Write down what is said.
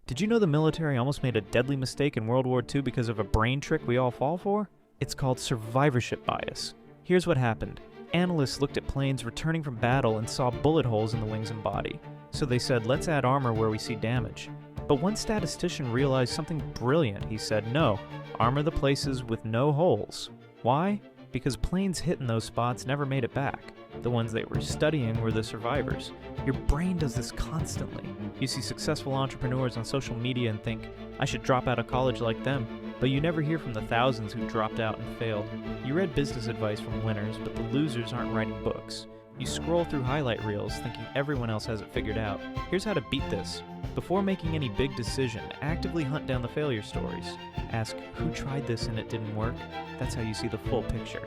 Did you know the military almost made a deadly mistake in World War II because of a brain trick we all fall for? It's called survivorship bias. Here's what happened. Analysts looked at planes returning from battle and saw bullet holes in the wings and body. So they said, let's add armor where we see damage. But one statistician realized something brilliant. He said, no, armor the places with no holes. Why? Because planes hit in those spots never made it back. The ones they were studying were the survivors. Your brain does this constantly. You see successful entrepreneurs on social media and think, I should drop out of college like them. But you never hear from the thousands who dropped out and failed. You read business advice from winners, but the losers aren't writing books. You scroll through highlight reels thinking everyone else has it figured out. Here's how to beat this. Before making any big decision, actively hunt down the failure stories. Ask, who tried this and it didn't work? That's how you see the full picture.